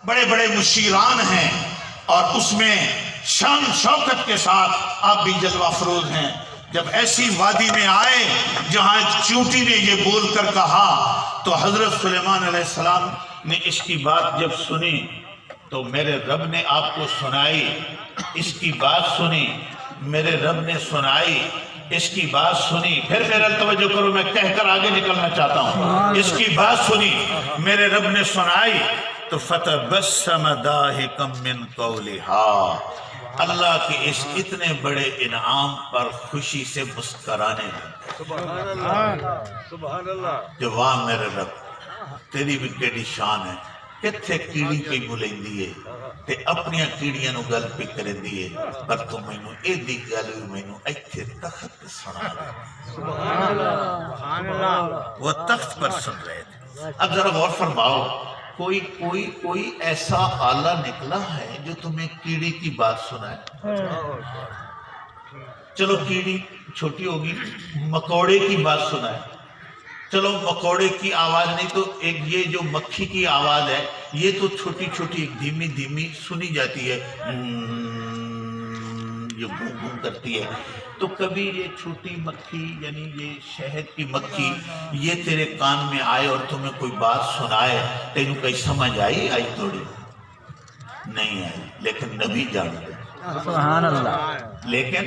بڑے بڑے مشیران ہیں اور اس میں شان شوکت کے ساتھ آپ بھی جلوہ افروز ہیں. جب ایسی وادی میں آئے جہاں چونٹی نے یہ بول کر کہا تو حضرت سلیمان علیہ السلام نے اس کی بات جب سنی تو میرے رب نے آپ کو سنائی. اس کی بات سنی میرے رب نے سنائی. اس کی بات سنی پھر میرا توجہ کرو، میں کہہ کر آگے نکلنا چاہتا ہوں. اس کی بات سنی میرے رب نے سنائی تو فتبسم ضاحکا من قولھا، اللہ کے اس اتنے بڑے انعام پر خوشی سے مسکرانے لگے. سبحان اللہ. جو واہ میرے رب تیری بھی کیڑی شان ہے، کتھے کیڑی پہ بلیندی ہے تے اپنیاں کیڑیاں نو گل پہ کرندی ہے، پر تو مینوں اے دی گل مینوں ایتھے تخت پہ سنا رہے. سبحان اللہ. سبحان اللہ. وہ تخت پر سن رہے تھے. اب ذرا غور فرماؤ، کوئی ایسا آلہ نکلا ہے جو تمہیں کیڑی کی بات سنائے؟ چلو کیڑی چھوٹی ہوگی، مکوڑے کی بات سنائے. چلو مکوڑے کی آواز نہیں تو ایک یہ جو مکھی کی آواز ہے یہ تو چھوٹی چھوٹی دھیمی دھیمی سنی جاتی ہے، یہ گھوں گھوں کرتی ہے. تو کبھی یہ چھوٹی مکھی یعنی یہ شہد کی مکھی یہ تیرے کان میں آئے اور تمہیں کوئی بات سنائے، تینوں کہیں سمجھ آئی تھوڑی نہیں آئی. لیکن نبی جان دے، سبحان اللہ. لیکن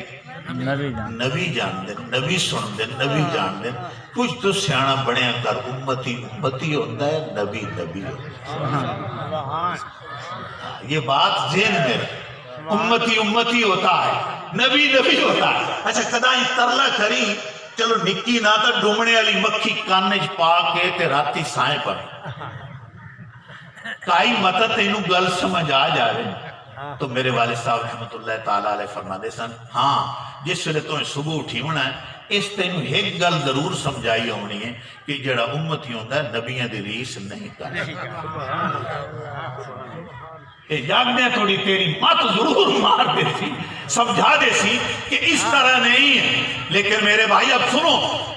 نبی جان دے، نبی سن دے، نبی جان دے. کچھ تو سیانا بڑھیا کر، امتی ہوتا ہے، نبی ہوتا ہے. یہ بات ذہن میں رکھ، امتی ہوتا ہے، نبی ہوتا ہے. اچھا کدائیں ترلا کری چلو نکی نہ تا ڈومنے والی مکھی کانے چ پا کے تے راتی سائیں پر کائی متا تینوں گل سمجھ آ جا رہے. تو میرے والد صاحب رحمت اللہ تعالیٰ علیہ فرما دے سن، ہاں جس ویلے تو صبح اٹھی ہونا ہے اس تینوں ایک گل ضرور سمجھائی ہونی ہے کہ جڑا امتی ہوتا ہے نبیاں دی ریس نہیں کرتا. جاگنے تھوڑی تیری مت ضرور مار دے سی، سمجھا دے سی کہ اس طرح نہیں ہے. لیکن میرے بھائی اب سنو،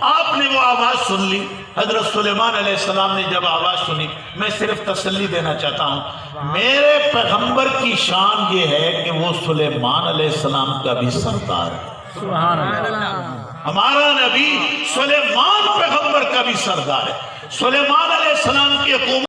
آپ نے وہ آواز سن لی. حضرت سلیمان علیہ السلام نے جب آواز سنی، میں صرف تسلی دینا چاہتا ہوں، میرے پیغمبر کی شان یہ ہے کہ وہ سلیمان علیہ السلام کا بھی سردار ہے. سبحان اللہ. ہمارا نبی سلیمان پیغمبر کا بھی سردار ہے. سلیمان علیہ السلام کی حکومت